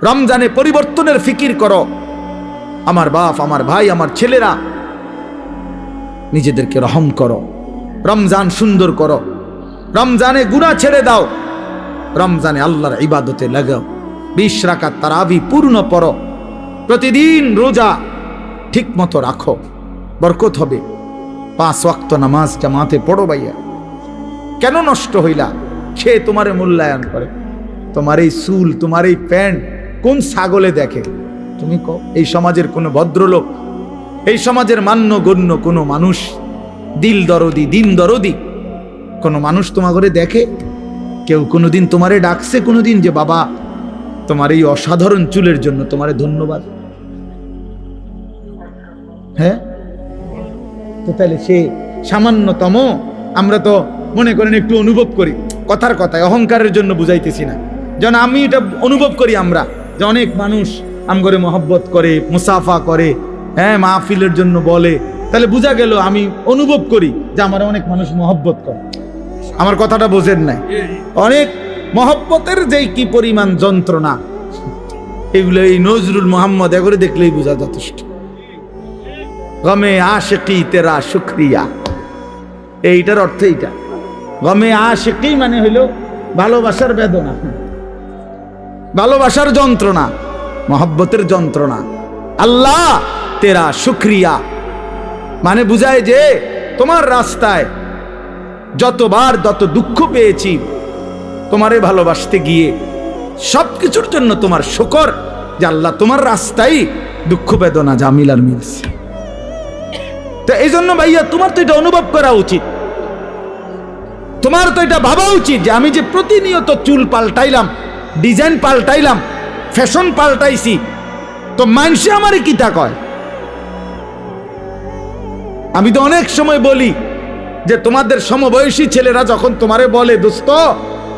রমজানে পরিবর্তনের ফিকির করো। আমার বাপ, আমার ভাই, আমার ছেলেরা, নিজেদেরকে রহম করো। রমজান সুন্দর করো। রমজানে গুনাহ ছেড়ে দাও। রমজানে আল্লাহর ইবাদতে লাগাও। 20 রাকাত তারাবি পূর্ণ পড়ো। প্রতিদিন রোজা ঠিক মতো রাখো, বরকত হবে। 5 ওয়াক্ত নামাজ জামাতে পড়ো ভাইয়া। কেন নষ্ট হইলা? সে তোমারে মূল্যায়ন করে। তোমার এই চুল, তোমার এই প্যান্ট কোন ছাগলে দেখে? তুমি কও। এই সমাজের কোনো ভদ্রলোক, এই সমাজের মান্য গণ্য কোনো মানুষ, দিল দরদি, দিন দরদি কোনো মানুষ তোমার ঘরে দেখে? কেউ কোনোদিন তোমারে ডাকছে কোনোদিন যে বাবা তোমার এই অসাধারণ চুলের জন্য তোমারে ধন্যবাদ? হ্যাঁ, তো তাহলে সে সামান্যতম, আমরা তো মনে করেন একটু অনুভব করি, কথার কথায় অহংকারের জন্য বুঝাইতেছি না, যেন আমি এটা অনুভব করি আমরা যে অনেক মানুষ আমগরে মহব্বত করে, মুসাফা করে, হ্যাঁ, মাহফিলের জন্য বলে, তাহলে বোঝা গেল আমি অনুভব করি যে আমার অনেক মানুষ মহব্বত করে। আমার কথাটা বোঝেন নাই? অনেক মহব্বতের যেই কি পরিমাণ যন্ত্রণা, এগুলো এই নজরুল মোহাম্মদ এগুলো দেখলেই বোঝা যথেষ্ট। গমে আশিকি তেরা শুকরিয়া, এইটার অর্থ এইটা। গমে আশিকি মানে হইল ভালোবাসার বেদনা, ভালোবাসার যন্ত্রণা, মহব্বতের যন্ত্রণা। আল্লাহ তেরা শুকরিয়া মানে বুঝায় যে তোমার রাস্তায় যতবার যত দুঃখ পেয়েছি, তোমারে ভালোবাসতে গিয়ে সবকিছুর জন্য তোমার শুকর যে আল্লাহ তোমার রাস্তায় দুঃখ বেদনা জামিলার মিলছে। তো এই জন্য ভাইয়া তোমার তো এটা অনুভব করা উচিত, তোমার তো এটা ভাবা উচিত যে আমি যে প্রতিনিয়ত চুল পাল্টাইলাম, ডিজাইন পাল্টাইলাম, ফ্যাশন পাল্টাইছি, তো মানুষে আমারে কিতা কয়? আমি তো অনেক সময় বলি যে তোমাদের সমবয়সী ছেলেরা যখন তোমারে বলে দোস্ত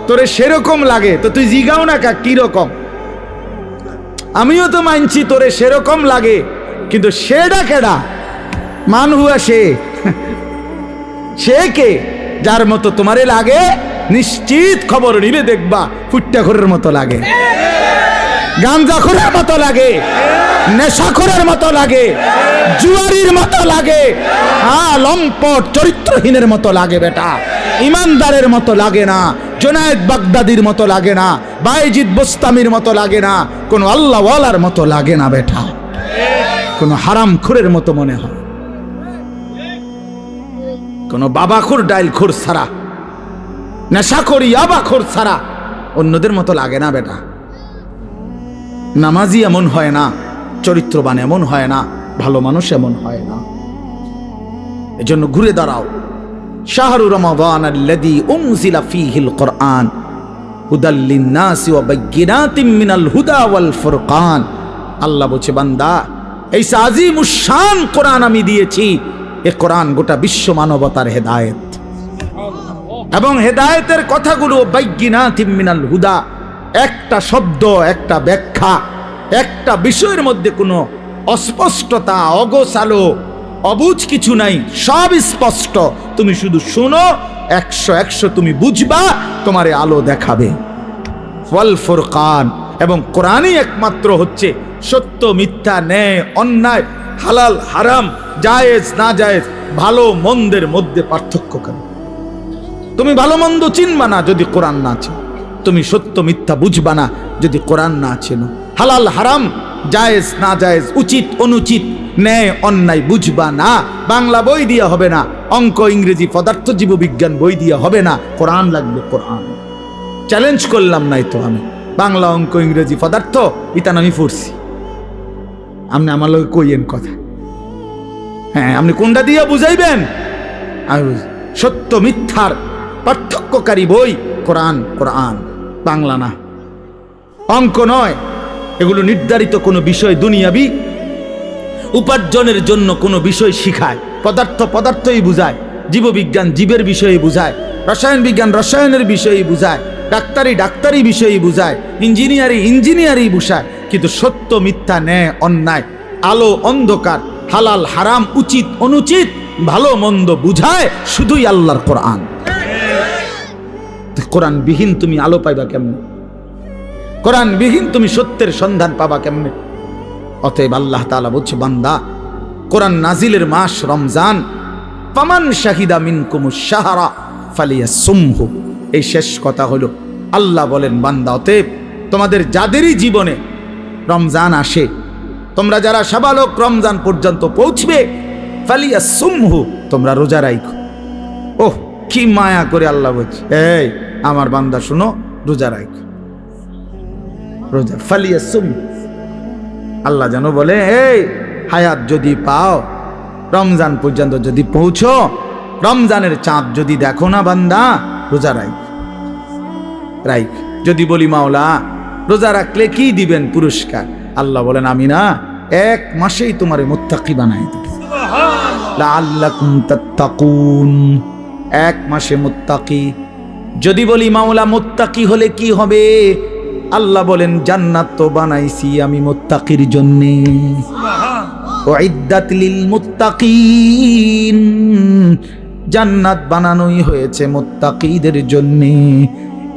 তোরে সেরকম লাগে, তো তুই জিগাও না কা কি রকম? আমিও তো মানছি তোরে সেরকম লাগে, কিন্তু সেটা কেডা? মান হুয়া সে কে? যার মতো তোমারে লাগে নিশ্চিত খবর নিলে দেখবা ফুট্টাখোরের মতো লাগে, গাঞ্জাখোরের মতো লাগে, নেশাখোরের মতো লাগে, জুয়ারির মতো লাগে, লম্পট চরিত্রহীনের মতো লাগে বেটা, ইমানদারের মতো লাগে না, জুনায়েদ বাগদাদির মতো লাগে না, বাইজিদ বোস্তামির মতো লাগে না, কোন আল্লাহওয়ালার মতো লাগে না বেটা, কোন হারামখোরের মতো মনে হয়, কোন বাবাখোর ডাইলখোর ছাড়া, নেশাখোর ইয়াবাখোর ছাড়া অন্যদের মতো লাগে না বেটা। নামাজি এমন হয় না, চরিত্রবান এমন হয় না, ভালো মানুষ এমন হয় না। এজন্য ঘুরে দাঁড়াও। শাহরু রমাদান আল্লাযী উনজিলা ফীহিল কুরআন হুদাল লিন-নাসি ওয়া বায়্যিনাতিম মিনাল হুদা ওয়াল ফুরকান। আল্লাহ বলছে বান্দা, এই আজিমুশ শান কোরআন আমি দিয়েছি, এই কোরআন গোটা বিশ্ব মানবতার হেদায়েত, এবং হেদায়েতের কথাগুলো বায়্যিনাতিম মিনাল হুদা, একটা শব্দ, একটা ব্যাখ্যা, একটা বিষয়ের মধ্যে কোনো অস্পষ্টতা, অগোছালো, অবুঝ কিছু নাই, সব স্পষ্ট। তুমি শুধু শোনো, 100 তুমি বুঝবা, তোমারে আলো দেখাবে। ওয়াল ফুরকান, এবং কোরআনই একমাত্র হচ্ছে সত্য মিথ্যা, ন্যায় অন্যায়, হালাল হারাম, জায়েজ না জায়েজ, ভালো মন্দের মধ্যে পার্থক্য করে। তুমি ভালো মন্দ চিনবা না যদি কোরআন না চিনো, তুমি সত্য মিথ্যা বুঝবা না যদি কোরআন না চেনো, হালাল হারাম, জায়েজ না জায়েজ, উচিত অনুচিত, ন্যায় অন্যায় বুঝবা না। বাংলা বই দিয়া হবে না, অঙ্ক ইংরেজি পদার্থ জীববিজ্ঞান বই দিয়া হবে না, কোরআন লাগবে। কোরআন চ্যালেঞ্জ করলাম নাই তো আমি, বাংলা অঙ্ক ইংরেজি পদার্থ ইতান আমি পড়ছি, আপনি আমার লগে কইয়েন কথা, হ্যাঁ আপনি কোনটা দিয়া বুঝাইবেন? সত্য মিথ্যার পার্থক্যকারী বই কোরআন, কোরআন, বাংলা না, অঙ্ক নয়। এগুলো নির্ধারিত কোনো বিষয়, দুনিয়াবি উপার্জনের জন্য কোনো বিষয় শিখায়। পদার্থ পদার্থই বুঝায়, জীববিজ্ঞান জীবের বিষয়ে বুঝায়, রসায়ন বিজ্ঞান রসায়নের বিষয়ে বুঝায়, ডাক্তারি ডাক্তারি বিষয়ে বুঝায়, ইঞ্জিনিয়ারিং ইঞ্জিনিয়ারিং বুঝায়। কিন্তু সত্য মিথ্যা, ন্যায় অন্যায়, আলো অন্ধকার, হালাল হারাম, উচিত অনুচিত, ভালো মন্দ বুঝায় শুধুই আল্লাহর কোরআন। কোরআন বিহীন তুমি আলো পাইবা কেমন? কোরআনবিহীন তুমি সত্যের সন্ধান পাবা কেমনে? অতএব আল্লাহ তাআলা বলছে, বান্দা, কোরআন নাজিলের মাস রমজান, ফামান শাহিদা মিনকুমুশ শাহরা ফালিয়াসুমহু। এই শেষ কথা হলো, আল্লাহ বলেন, বান্দা, অতএব তোমাদের যাদেরই জীবনে রমজান আসে, তোমরা যারা সাবালক রমজান পর্যন্ত পৌঁছবে, ফালিয়াসুমহু, তোমরা রোজা রাখো। ওহ, কি মায়া করে আল্লাহ বলছে, এই আমার বান্দা শুনো, রোজা রাখো, রোজা। ফালিয়াসুম, আল্লাহ যেন বলে, এই হায়াত যদি পাও, রমজান পর্যন্ত যদি পৌঁছো, রমজানের চাঁদ যদি দেখো না বান্দা, রোজা রাখ। যদি বলি, মাওলা রোজা রাখলে কি দিবেন পুরস্কার? আল্লাহ বলেন, আমি না 1 মাসেই তোমারে মুত্তাকি বানাই দেব। লাআল্লাকুম তাত্তাকুন, 1 মাসে মুত্তাকি। যদি বলি, মাওলা মুত্তাকি হলে কি হবে? আল্লাহ বলেন, জান্নাত তো বানাইছি আমি মুত্তাকির জন্যে। উইদ্দাত লিল মুত্তাকিন, জান্নাত বানানোই হয়েছে মুত্তাকিদের জন্যে।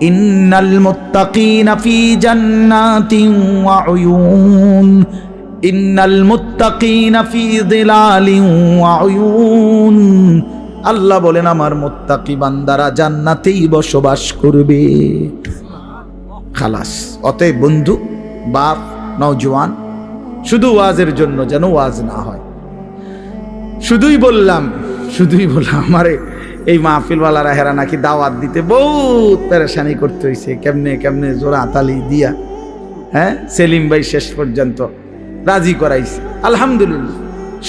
ইন্নাল মুত্তাকিনা ফি জান্নাতিন ওয়া উয়ুন, ইন্নাল মুত্তাকিনা ফি যিলালিন ওয়া উয়ুন। আল্লাহ বলেন, আমার মুত্তাকি বান্দারা জান্নাতেই বসবাস করবে। খালাস। অতএব বন্ধু, বাপ, নওজোয়ান, শুধু ওয়াজের জন্য যেন ওয়াজ না হয়। শুধুই বললাম আমারে এই মাহফিলওয়ালারা হেরা নাকি দাওয়াত দিতে বহুত পেরেশানি করতে হয়েছে, কেমনে জোড়া তালি দিয়া, হ্যাঁ, সেলিম ভাই শেষ পর্যন্ত রাজি করাইছে। আলহামদুলিল্লাহ,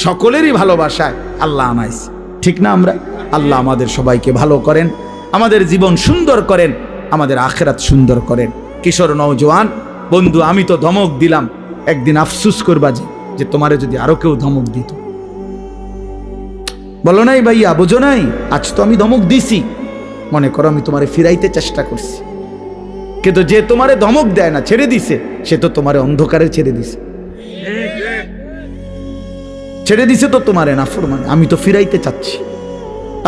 সকলেরই ভালোবাসায় আল্লাহ আনাইছে, ঠিক না? আল্লাহ আমাদের সবাইকে ভালো করেন, আমাদের জীবন সুন্দর করেন, আমাদের আখিরাত সুন্দর করেন। কিশোর নওজোয়ান বন্ধু, আমি তো ধমক দিলাম, একদিন আফসুস করবা যে তোমারে যদি আরো কেউ ধমক দিত। বলো নাই ভাইয়া, বোঝো নাই? আজ তো আমি ধমক দিছি, মনে করো আমি তোমারে ফিরাইতে চেষ্টা করছি, কিন্তু যে তোমারে ধমক দেয় না, ছেড়ে দিছে, সে তো তোমারে অন্ধকারে ছেড়ে দিছে তো তোমারে নাফরমানে। আমি তো ফিরাইতে চাচ্ছি,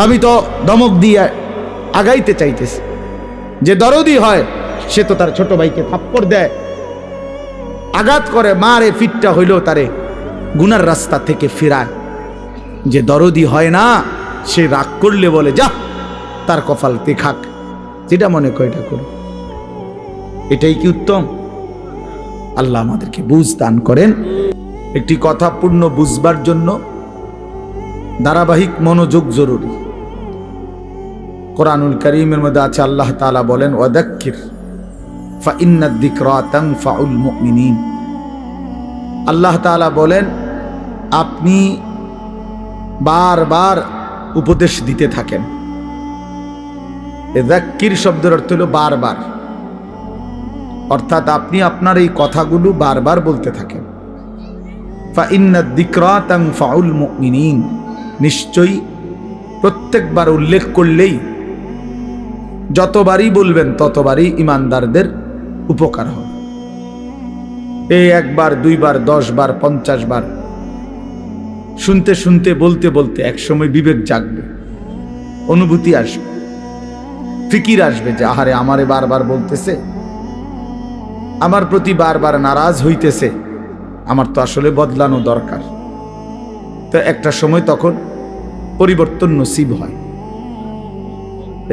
আমি তো ধমক দিয়ে আগাইতে চাইতেছি। যে দরদি হয় সে তো তার ছোট ভাইকে থাপ্পড় দেয়, আঘাত করে, মারে, ফিটটা হইলেও তারে গুনার রাস্তা থেকে ফিরায়। যে দরদি হয় না, সে রাগ করলে বলে, যা তার কপালতে খাক, যেটা মনে করে এটা করো। এটাই কি উত্তম? আল্লাহ আমাদেরকে বুঝ দান করেন। একটি কথা পূর্ণ বুঝবার জন্য ধারাবাহিক মনোযোগ জরুরি। কোরআনুল কারীমের মধ্যে আছে, আল্লাহ তাআলা বলেন, ওয়াদাক্কির ফাইন্নাদ যিকরা তানফাউল মুমিনিন। আল্লাহ তাআলা বলেন, আপনি বারবার উপদেশ দিতে থাকেন। যাক্কির শব্দের অর্থ হলো বারবার, অর্থাৎ আপনি আপনার এই কথাগুলো বারবার বলতে থাকেন। ফাইন্নাদ যিকরা তানফাউল মুমিনিন, নিশ্চয়ই প্রত্যেকবার উল্লেখ করলেই, যতবারই বলবেন ততবারই ইমানদারদের উপকার হবে। এই 1 বার 2 বার 10 বার 50 বার শুনতে শুনতে, বলতে বলতে একসময় বিবেক জাগবে, অনুভূতি আসবে, ফিকির আসবে যে আহারে, আমারে বারবার বলতেছে, আমার প্রতি বারবার নারাজ হইতেছে, আমার তো আসলে বদলানো দরকার। তো একটা সময় তখন পরিবর্তন নসিব হয়।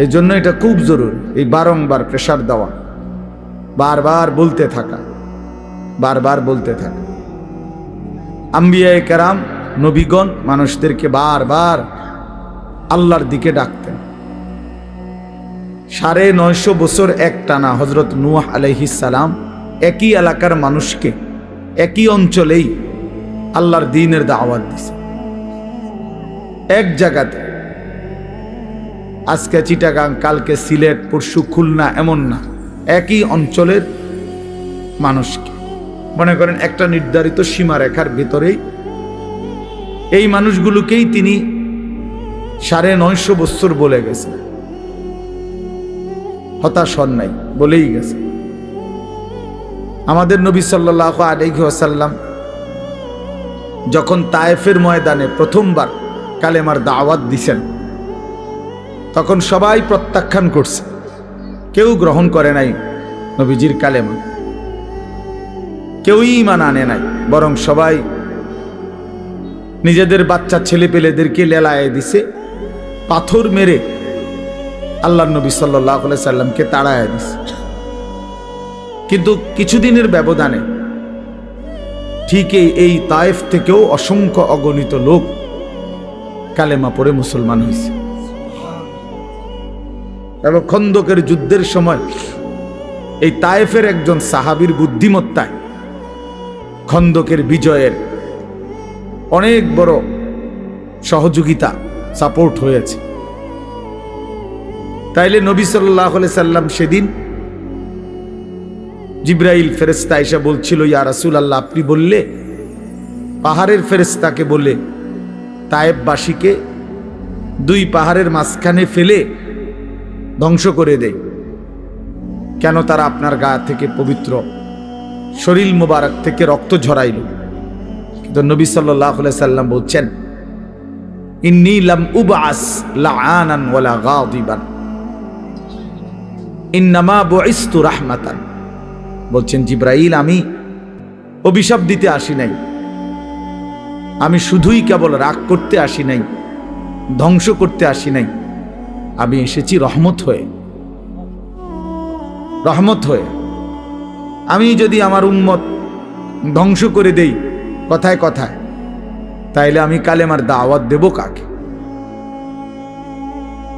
এই জন্য এটা খুব জরুরি, এই বারংবার প্রেসার দেওয়া, বারবার বলতে থাকা, বারবার বলতে থাকা। আম্বিয়ায়ে কেরাম, নবীগণ মানুষদেরকে বারবার আল্লাহর দিকে ডাকতেন। 950 বছর একটানা হযরত নূহ আলাইহিস সালাম একই এলাকার মানুষকে, একই অঞ্চলেই আল্লাহর দ্বীনের দাওয়াত দিয়েছে। এক জায়গাতে, আজকে চিটাগাং, কালকে সিলেট, পরশু খুলনা, এমন না, একই অঞ্চলের মানুষকে, মনে করেন একটা নির্ধারিত সীমারেখার ভেতরেই এই মানুষগুলোকেই তিনি 950 বছর বলে গেছেন। হতাশ হন নাই, বলেই গেছে। আমাদের নবী সাল্লাল্লাহু আলাইহি ওয়াসাল্লাম যখন তায়েফের ময়দানে প্রথমবার কালেমার দাওয়াত দিছেন, তখন সবাই প্রত্যাখ্যান করছে, কেউ গ্রহণ করে নাই নবীজির কালেমা। কেউই ঈমান আনে নাই, বরং সবাই নিজেদের বাচ্চা ছেলে পেলেদেরকে লেলায়ে দিছে, পাথর মেরে আল্লাহর নবী সাল্লাল্লাহু আলাইহি সাল্লামকে তাড়ায় দিছে। কিন্তু কিছুদিনের ব্যবধানে ঠিক এই তায়েফ থেকেও অসংখ্য অগণিত লোক কালেমা পড়ে মুসলমান হয়েছে। এবং খন্দকের যুদ্ধের সময় এই তায়েফের একজন সাহাবীর বুদ্ধিমত্তায় খন্দকের বিজয়ের অনেক বড় সহযোগিতা, সাপোর্ট হয়েছে। তাইলে নবী সাল্লাল্লাহু আলাইহি সাল্লাম সেদিন জিবরাইল ফেরেশতা এসে বলছিল, ইয়া রাসূলুল্লাহ, আপনি বললে পাহাড়ের ফেরেশতাকে বলে তায়েফবাসীকে দুই পাহাড়ের মাঝখানে ফেলে ধ্বংস করে দেয়, কেন তারা আপনার গা থেকে পবিত্র শরীর মোবারক থেকে রক্ত ঝরাইল? কিন্তু নবী সাল্লাল্লাহু আলাইহি সাল্লাম বলছেন, ইন্নী লাম উবআস লাআনান ওয়ালা গাদিবান, ইন্নামা বুইসতু রাহমাতান। বলছেন জিবরাইল, আমি অভিশাপ দিতে আসি নাই, আমি শুধুই কেবল রাগ করতে আসি নাই, ধ্বংস করতে আসি নাই, আমি এসেছি রহমত হয়ে। রহমত হয়ে আমি যদি আমার উম্মত ধ্বংস করে দেই কথায় কথায়, তাইলে আমি কালেমার দাওয়াত দেব কাকে?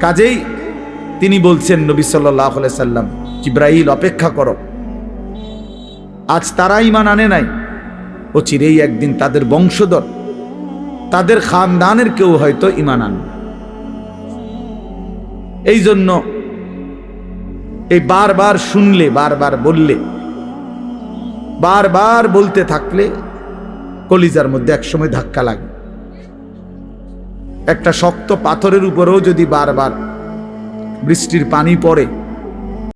কাজেই তিনি বলছেন নবী সাল্লাল্লাহু আলাইহি সাল্লাম, জিবরাইল অপেক্ষা করো, আজ তারা ঈমান আনে নাই, ও চিরেই একদিন তাদের বংশধর, তাদের খানদানের কেউ হয়তো ঈমান আনবে। এই জন্য এই বারবার শুনলে, বারবার বললে, বারবার বলতে থাকলে কলিজার মধ্যে একসময় ধাক্কা লাগে। একটা শক্ত পাথরের উপরেও যদি বারবার বৃষ্টির পানি পড়ে